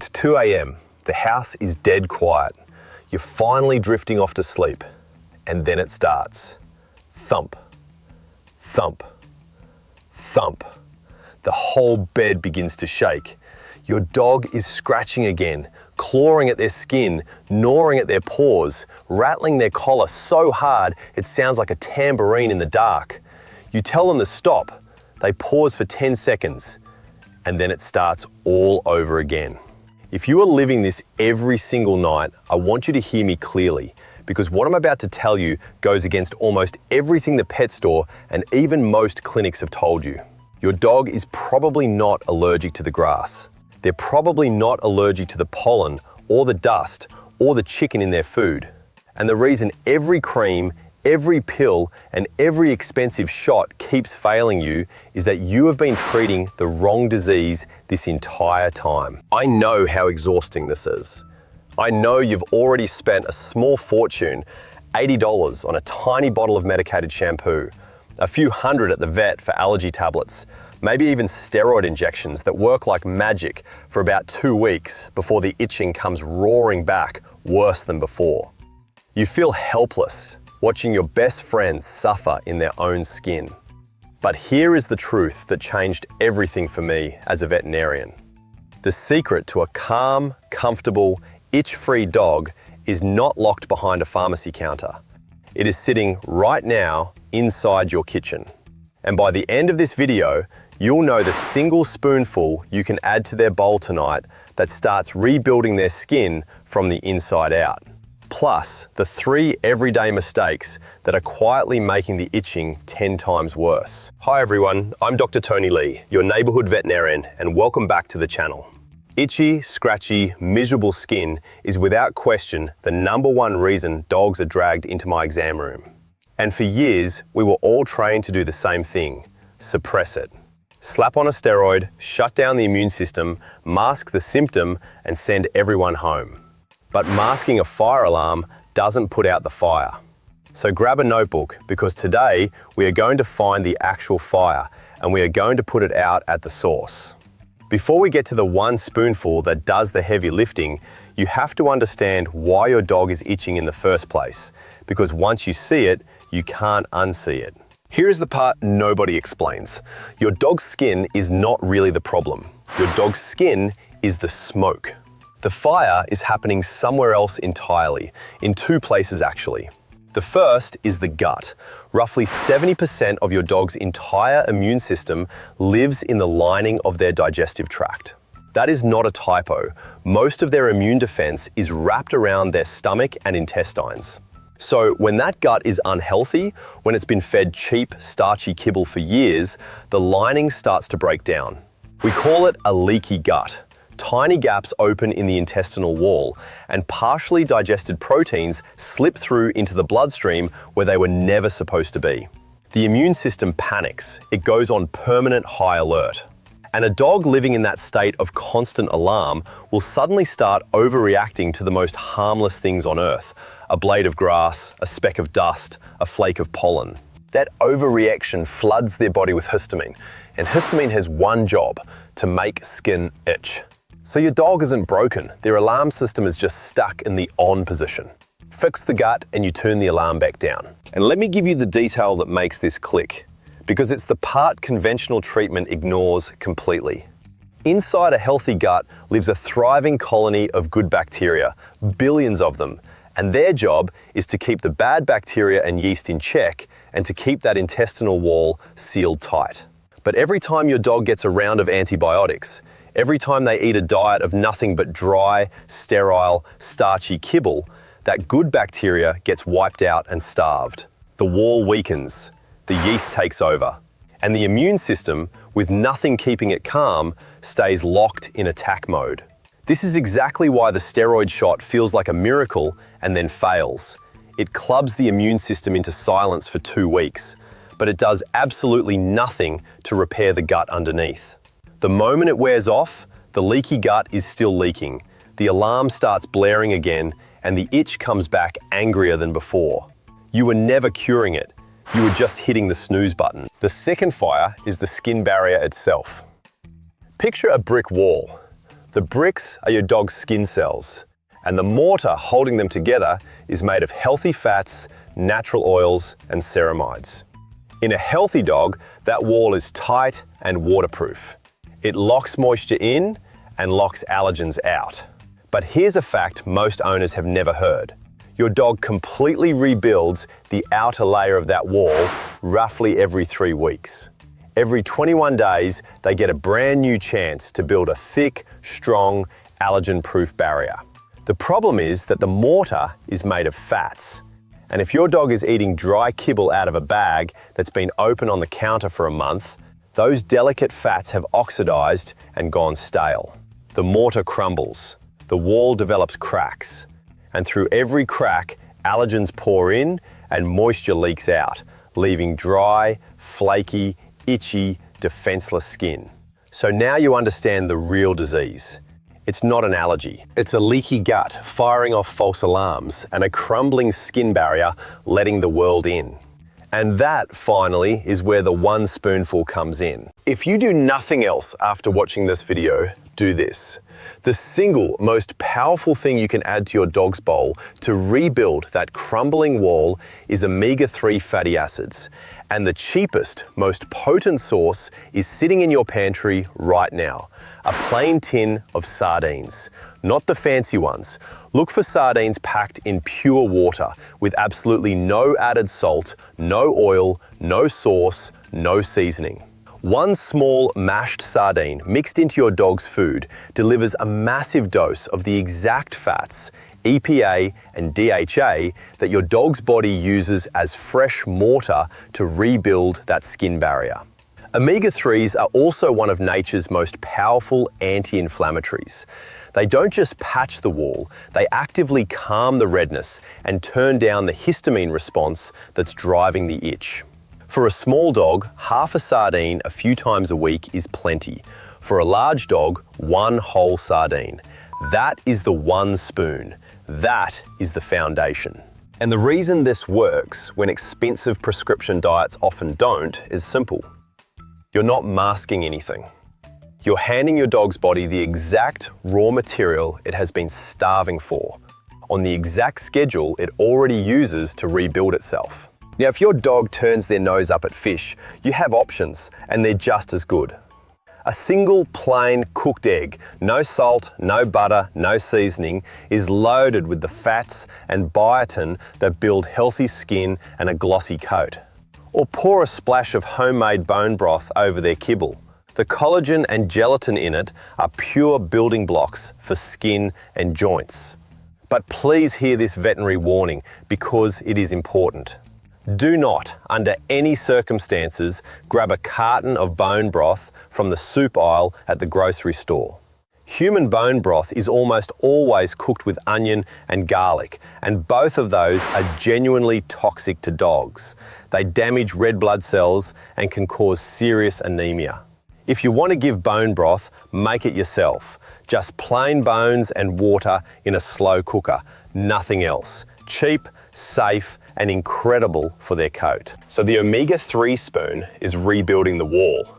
It's 2 a.m. The house is dead quiet. You're finally drifting off to sleep. And then it starts. Thump, thump, thump. The whole bed begins to shake. Your dog is scratching again, clawing at their skin, gnawing at their paws, rattling their collar so hard it sounds like a tambourine in the dark. You tell them to stop. They pause for 10 seconds, and then it starts all over again. If you are living this every single night, I want you to hear me clearly, because what I'm about to tell you goes against almost everything the pet store and even most clinics have told you. Your dog is probably not allergic to the grass. They're probably not allergic to the pollen or the dust or the chicken in their food. And the reason every cream, every pill, and every expensive shot keeps failing you is that you have been treating the wrong disease this entire time. I know how exhausting this is. I know you've already spent a small fortune, $80 on a tiny bottle of medicated shampoo, a few hundred at the vet for allergy tablets, maybe even steroid injections that work like magic for about 2 weeks before the itching comes roaring back worse than before. You feel helpless watching your best friends suffer in their own skin. But here is the truth that changed everything for me as a veterinarian. The secret to a calm, comfortable, itch-free dog is not locked behind a pharmacy counter. It is sitting right now inside your kitchen. And by the end of this video, you'll know the single spoonful you can add to their bowl tonight that starts rebuilding their skin from the inside out. Plus, the 3 everyday mistakes that are quietly making the itching 10 times worse. Hi everyone, I'm Dr. Tony Lee, your neighborhood veterinarian, and welcome back to the channel. Itchy, scratchy, miserable skin is without question the #1 reason dogs are dragged into my exam room. And for years, we were all trained to do the same thing, suppress it. Slap on a steroid, shut down the immune system, mask the symptom, and send everyone home. But masking a fire alarm doesn't put out the fire. So grab a notebook, because today we are going to find the actual fire and we are going to put it out at the source. Before we get to the 1 spoonful that does the heavy lifting, you have to understand why your dog is itching in the first place, because once you see it, you can't unsee it. Here is the part nobody explains. Your dog's skin is not really the problem. Your dog's skin is the smoke. The fire is happening somewhere else entirely, in 2 places actually. The first is the gut. Roughly 70% of your dog's entire immune system lives in the lining of their digestive tract. That is not a typo. Most of their immune defense is wrapped around their stomach and intestines. So when that gut is unhealthy, when it's been fed cheap, starchy kibble for years, the lining starts to break down. We call it a leaky gut. Tiny gaps open in the intestinal wall, and partially digested proteins slip through into the bloodstream where they were never supposed to be. The immune system panics. It goes on permanent high alert. And a dog living in that state of constant alarm will suddenly start overreacting to the most harmless things on earth: a blade of grass, a speck of dust, a flake of pollen. That overreaction floods their body with histamine, and histamine has one job: to make skin itch. So your dog isn't broken, their alarm system is just stuck in the on position. Fix the gut and you turn the alarm back down. And let me give you the detail that makes this click, because it's the part conventional treatment ignores completely. Inside a healthy gut lives a thriving colony of good bacteria, billions of them, and their job is to keep the bad bacteria and yeast in check and to keep that intestinal wall sealed tight. But every time your dog gets a round of antibiotics, every time they eat a diet of nothing but dry, sterile, starchy kibble, that good bacteria gets wiped out and starved. The wall weakens, the yeast takes over, and the immune system, with nothing keeping it calm, stays locked in attack mode. This is exactly why the steroid shot feels like a miracle and then fails. It clubs the immune system into silence for 2 weeks, but it does absolutely nothing to repair the gut underneath. The moment it wears off, the leaky gut is still leaking. The alarm starts blaring again, and the itch comes back angrier than before. You were never curing it. You were just hitting the snooze button. The second fire is the skin barrier itself. Picture a brick wall. The bricks are your dog's skin cells, and the mortar holding them together is made of healthy fats, natural oils, and ceramides. In a healthy dog, that wall is tight and waterproof. It locks moisture in and locks allergens out. But here's a fact most owners have never heard. Your dog completely rebuilds the outer layer of that wall roughly every 3 weeks. Every 21 days, they get a brand new chance to build a thick, strong, allergen-proof barrier. The problem is that the mortar is made of fats. And if your dog is eating dry kibble out of a bag that's been open on the counter for a month, those delicate fats have oxidized and gone stale. The mortar crumbles, the wall develops cracks, and through every crack, allergens pour in and moisture leaks out, leaving dry, flaky, itchy, defenseless skin. So now you understand the real disease. It's not an allergy. It's a leaky gut firing off false alarms and a crumbling skin barrier letting the world in. And that, finally, is where the 1 spoonful comes in. If you do nothing else after watching this video, do this. The single most powerful thing you can add to your dog's bowl to rebuild that crumbling wall is omega-3 fatty acids. And the cheapest, most potent source is sitting in your pantry right now. A plain tin of sardines. Not the fancy ones. Look for sardines packed in pure water with absolutely no added salt, no oil, no sauce, no seasoning. 1 small mashed sardine mixed into your dog's food delivers a massive dose of the exact fats, EPA and DHA, that your dog's body uses as fresh mortar to rebuild that skin barrier. Omega-3s are also one of nature's most powerful anti-inflammatories. They don't just patch the wall, they actively calm the redness and turn down the histamine response that's driving the itch. For a small dog, half a sardine a few times a week is plenty. For a large dog, 1 whole sardine. That is the 1 spoon. That is the foundation. And the reason this works when expensive prescription diets often don't is simple. You're not masking anything. You're handing your dog's body the exact raw material it has been starving for, on the exact schedule it already uses to rebuild itself. Now, if your dog turns their nose up at fish, you have options, and they're just as good. A single plain cooked egg, no salt, no butter, no seasoning, is loaded with the fats and biotin that build healthy skin and a glossy coat. Or pour a splash of homemade bone broth over their kibble. The collagen and gelatin in it are pure building blocks for skin and joints. But please hear this veterinary warning because it is important. Do not, under any circumstances, grab a carton of bone broth from the soup aisle at the grocery store. Human bone broth is almost always cooked with onion and garlic, and both of those are genuinely toxic to dogs. They damage red blood cells and can cause serious anemia. If you want to give bone broth, make it yourself. Just plain bones and water in a slow cooker, nothing else. Cheap, safe, and incredible for their coat. So the omega-3 spoon is rebuilding the wall.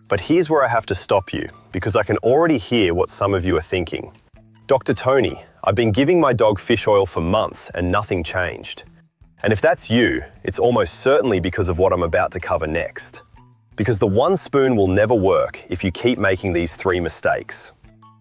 But here's where I have to stop you, because I can already hear what some of you are thinking. Dr. Tony, I've been giving my dog fish oil for months and nothing changed. And if that's you, it's almost certainly because of what I'm about to cover next. Because the 1 spoon will never work if you keep making these 3 mistakes.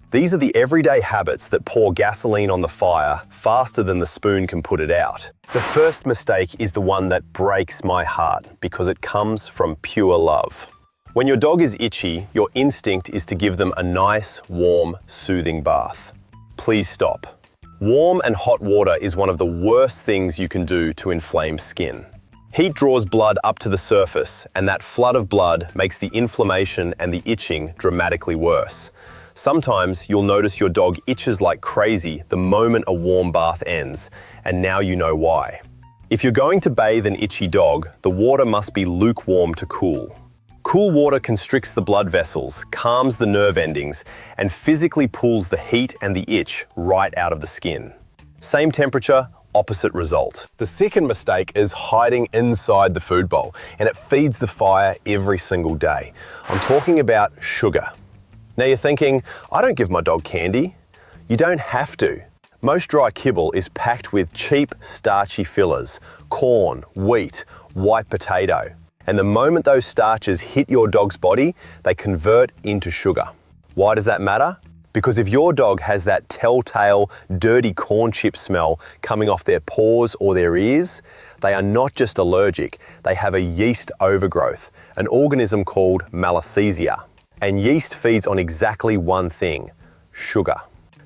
These are the everyday habits that pour gasoline on the fire faster than the spoon can put it out. The first mistake is the one that breaks my heart because it comes from pure love. When your dog is itchy, your instinct is to give them a nice, warm, soothing bath. Please stop. Warm and hot water is one of the worst things you can do to inflame skin. Heat draws blood up to the surface, and that flood of blood makes the inflammation and the itching dramatically worse. Sometimes you'll notice your dog itches like crazy the moment a warm bath ends, and now you know why. If you're going to bathe an itchy dog, the water must be lukewarm to cool. Cool water constricts the blood vessels, calms the nerve endings, and physically pulls the heat and the itch right out of the skin. Same temperature, opposite result. The second mistake is hiding inside the food bowl, and it feeds the fire every single day. I'm talking about sugar. Now you're thinking, I don't give my dog candy. You don't have to. Most dry kibble is packed with cheap, starchy fillers, corn, wheat, white potato. And the moment those starches hit your dog's body, they convert into sugar. Why does that matter? Because if your dog has that telltale, dirty corn chip smell coming off their paws or their ears, they are not just allergic, they have a yeast overgrowth, an organism called Malassezia. And yeast feeds on exactly one thing, sugar.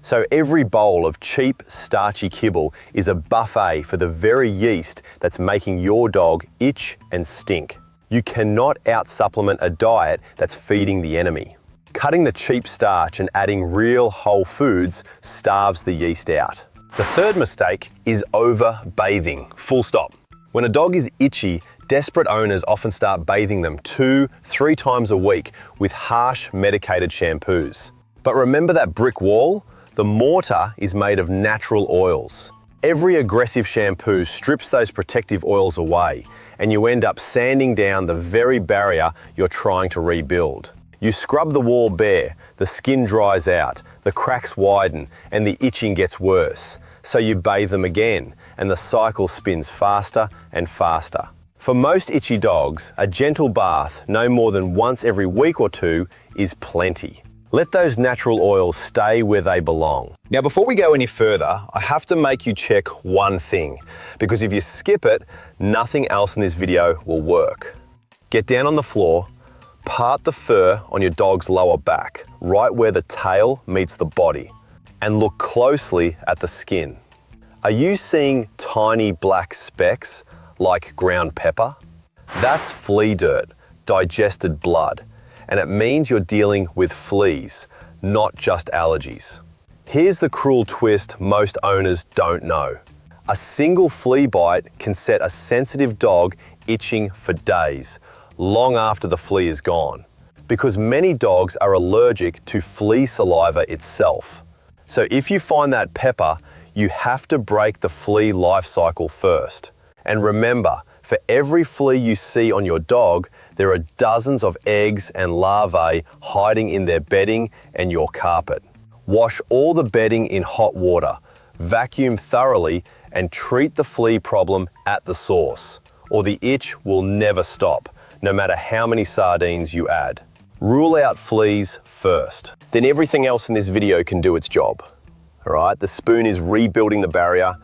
So every bowl of cheap, starchy kibble is a buffet for the very yeast that's making your dog itch and stink. You cannot out-supplement a diet that's feeding the enemy. Cutting the cheap starch and adding real whole foods starves the yeast out. The third mistake is over-bathing, full stop. When a dog is itchy, desperate owners often start bathing them 2-3 times a week with harsh medicated shampoos. But remember that brick wall? The mortar is made of natural oils. Every aggressive shampoo strips those protective oils away, and you end up sanding down the very barrier you're trying to rebuild. You scrub the wall bare, the skin dries out, the cracks widen, and the itching gets worse. So you bathe them again, and the cycle spins faster and faster. For most itchy dogs, a gentle bath, no more than once every week or two, is plenty. Let those natural oils stay where they belong. Now, before we go any further, I have to make you check one thing, because if you skip it, nothing else in this video will work. Get down on the floor, part the fur on your dog's lower back, right where the tail meets the body, and look closely at the skin. Are you seeing tiny black specks like ground pepper? That's flea dirt, digested blood. And it means you're dealing with fleas, not just allergies. Here's the cruel twist most owners don't know. A single flea bite can set a sensitive dog itching for days, long after the flea is gone, because many dogs are allergic to flea saliva itself. So if you find that pepper, you have to break the flea life cycle first. And remember, for every flea you see on your dog, there are dozens of eggs and larvae hiding in their bedding and your carpet. Wash all the bedding in hot water, vacuum thoroughly, and treat the flea problem at the source, or the itch will never stop, no matter how many sardines you add. Rule out fleas first. Then everything else in this video can do its job. All right, the spoon is rebuilding the barrier,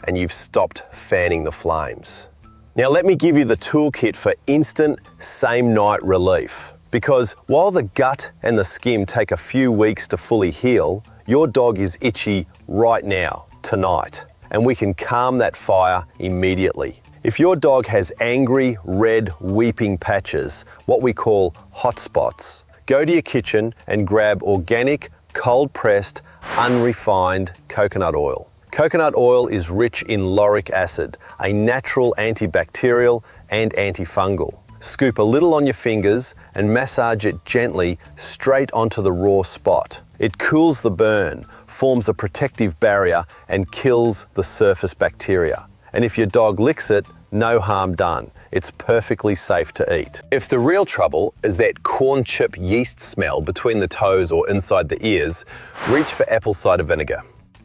and you've stopped fanning the flames. Now let me give you the toolkit for instant, same-night relief. Because while the gut and the skin take a few weeks to fully heal, your dog is itchy right now, tonight, and we can calm that fire immediately. If your dog has angry, red, weeping patches, what we call hot spots, go to your kitchen and grab organic, cold-pressed, unrefined coconut oil. Coconut oil is rich in lauric acid, a natural antibacterial and antifungal. Scoop a little on your fingers and massage it gently straight onto the raw spot. It cools the burn, forms a protective barrier, and kills the surface bacteria. And if your dog licks it, no harm done. It's perfectly safe to eat. If the real trouble is that corn chip yeast smell between the toes or inside the ears, reach for apple cider vinegar.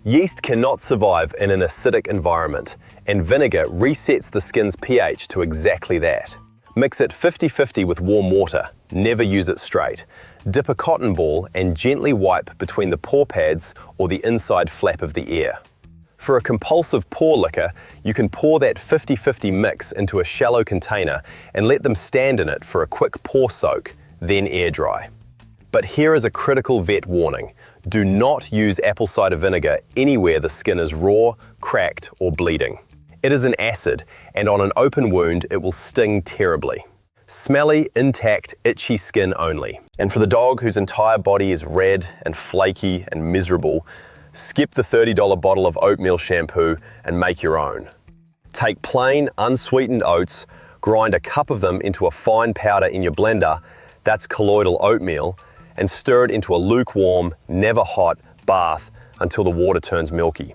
Yeast cannot survive in an acidic environment, and vinegar resets the skin's pH to exactly that. Mix it 50-50 with warm water, never use it straight. Dip a cotton ball and gently wipe between the paw pads or the inside flap of the ear. For a compulsive paw licker, you can pour that 50-50 mix into a shallow container and let them stand in it for a quick paw soak, then air dry. But here is a critical vet warning. Do not use apple cider vinegar anywhere the skin is raw, cracked, or bleeding. It is an acid, and on an open wound, it will sting terribly. Smelly, intact, itchy skin only. And for the dog whose entire body is red and flaky and miserable, skip the $30 bottle of oatmeal shampoo and make your own. Take plain, unsweetened oats, grind a cup of them into a fine powder in your blender, that's colloidal oatmeal, and stir it into a lukewarm, never hot bath until the water turns milky.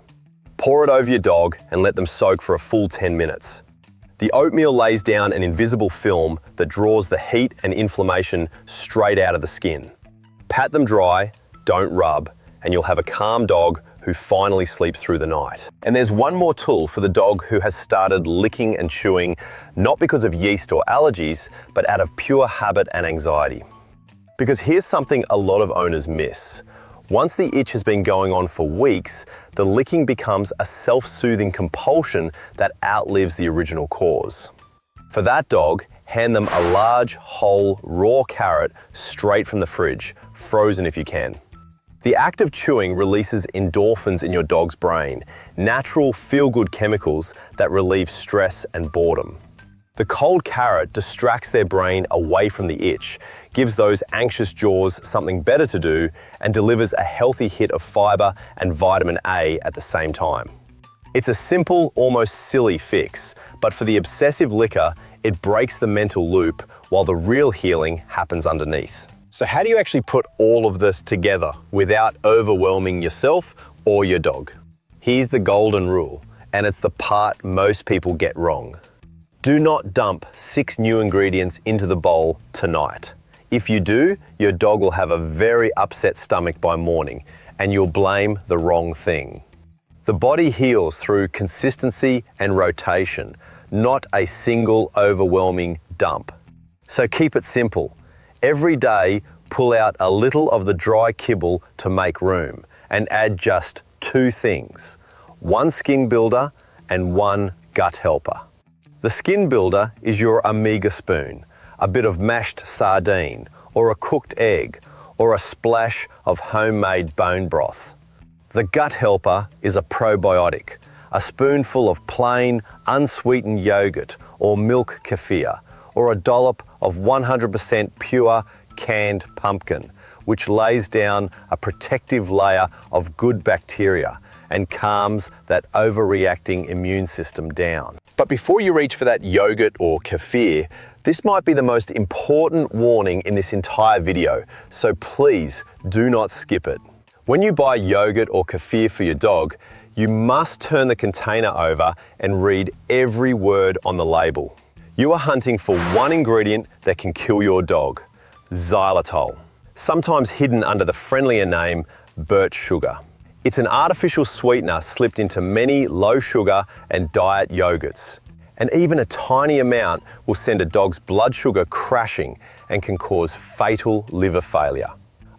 Pour it over your dog and let them soak for a full 10 minutes. The oatmeal lays down an invisible film that draws the heat and inflammation straight out of the skin. Pat them dry, don't rub, and you'll have a calm dog who finally sleeps through the night. And there's one more tool for the dog who has started licking and chewing, not because of yeast or allergies, but out of pure habit and anxiety. Because here's something a lot of owners miss. Once the itch has been going on for weeks, the licking becomes a self-soothing compulsion that outlives the original cause. For that dog, hand them a large, whole, raw carrot straight from the fridge, frozen if you can. The act of chewing releases endorphins in your dog's brain, natural feel-good chemicals that relieve stress and boredom. The cold carrot distracts their brain away from the itch, gives those anxious jaws something better to do, and delivers a healthy hit of fiber and vitamin A at the same time. It's a simple, almost silly fix, but for the obsessive licker, it breaks the mental loop while the real healing happens underneath. So how do you actually put all of this together without overwhelming yourself or your dog? Here's the golden rule, and it's the part most people get wrong. Do not dump 6 new ingredients into the bowl tonight. If you do, your dog will have a very upset stomach by morning, and you'll blame the wrong thing. The body heals through consistency and rotation, not a single overwhelming dump. So keep it simple. Every day, pull out a little of the dry kibble to make room and add just 2 things, 1 skin builder and 1 gut helper. The skin builder is your Omega spoon, a bit of mashed sardine, or a cooked egg, or a splash of homemade bone broth. The gut helper is a probiotic, a spoonful of plain, unsweetened yogurt or milk kefir, or a dollop of 100% pure canned pumpkin, which lays down a protective layer of good bacteria and calms that overreacting immune system down. But before you reach for that yogurt or kefir, this might be the most important warning in this entire video, so please do not skip it. When you buy yogurt or kefir for your dog, you must turn the container over and read every word on the label. You are hunting for one ingredient that can kill your dog, xylitol, sometimes hidden under the friendlier name birch sugar. It's an artificial sweetener slipped into many low sugar and diet yogurts. And even a tiny amount will send a dog's blood sugar crashing and can cause fatal liver failure.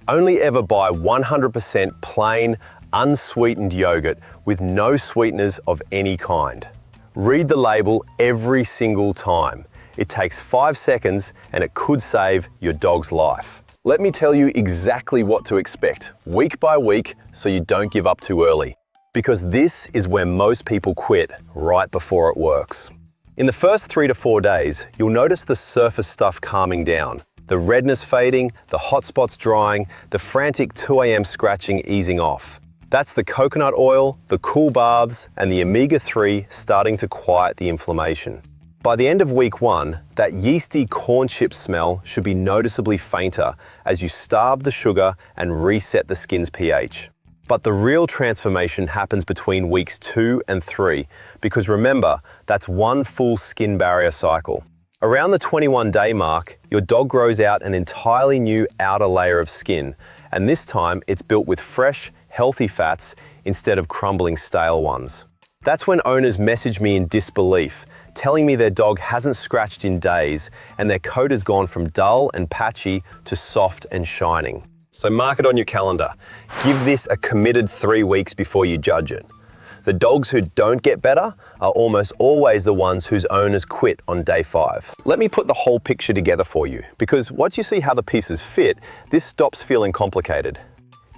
Only ever buy 100% plain, unsweetened yogurt with no sweeteners of any kind. Read the label every single time. It takes 5 seconds and it could save your dog's life. Let me tell you exactly what to expect, week by week, so you don't give up too early. Because this is where most people quit right before it works. In the first 3 to 4 days, you'll notice the surface stuff calming down, the redness fading, the hot spots drying, the frantic 2 a.m. scratching easing off. That's the coconut oil, the cool baths, and the omega-3 starting to quiet the inflammation. By the end of week 1, that yeasty corn chip smell should be noticeably fainter as you starve the sugar and reset the skin's pH. But the real transformation happens between weeks 2 and 3, because remember, that's 1 full skin barrier cycle. Around the 21-day mark, your dog grows out an entirely new outer layer of skin, and this time it's built with fresh, healthy fats instead of crumbling stale ones. That's when owners message me in disbelief, telling me their dog hasn't scratched in days and their coat has gone from dull and patchy to soft and shining. So mark it on your calendar. Give this a committed 3 weeks before you judge it. The dogs who don't get better are almost always the ones whose owners quit on day 5. Let me put the whole picture together for you, because once you see how the pieces fit, this stops feeling complicated.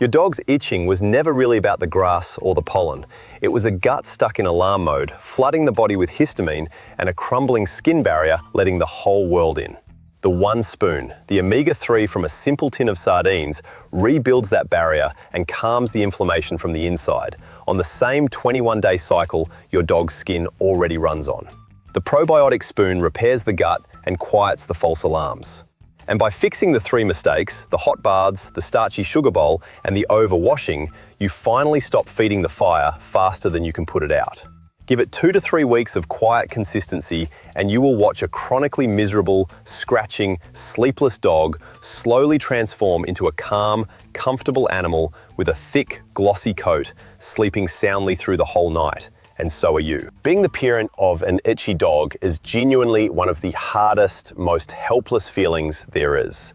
Your dog's itching was never really about the grass or the pollen. It was a gut stuck in alarm mode, flooding the body with histamine and a crumbling skin barrier letting the whole world in. The 1 spoon, the omega-3 from a simple tin of sardines, rebuilds that barrier and calms the inflammation from the inside, on the same 21-day cycle your dog's skin already runs on. The probiotic spoon repairs the gut and quiets the false alarms. And by fixing the 3 mistakes, the hot baths, the starchy sugar bowl, and the overwashing, you finally stop feeding the fire faster than you can put it out. Give it 2 to 3 weeks of quiet consistency and you will watch a chronically miserable, scratching, sleepless dog slowly transform into a calm, comfortable animal with a thick, glossy coat, sleeping soundly through the whole night. And so are you. Being the parent of an itchy dog is genuinely one of the hardest, most helpless feelings there is.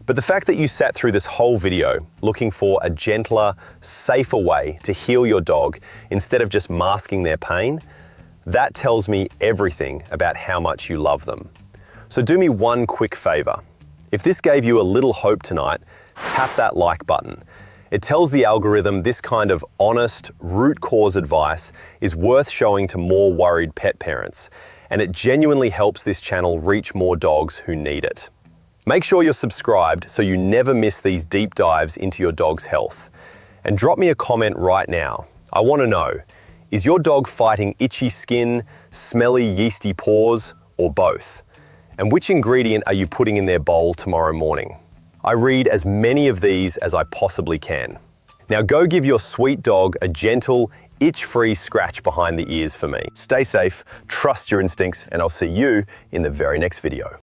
But the fact that you sat through this whole video looking for a gentler, safer way to heal your dog instead of just masking their pain, that tells me everything about how much you love them. So do me one quick favor. If this gave you a little hope tonight, tap that like button. It tells the algorithm this kind of honest, root cause advice is worth showing to more worried pet parents, and it genuinely helps this channel reach more dogs who need it. Make sure you're subscribed so you never miss these deep dives into your dog's health. And drop me a comment right now. I want to know, is your dog fighting itchy skin, smelly, yeasty paws, or both? And which ingredient are you putting in their bowl tomorrow morning? I read as many of these as I possibly can. Now go give your sweet dog a gentle, itch-free scratch behind the ears for me. Stay safe, trust your instincts, and I'll see you in the very next video.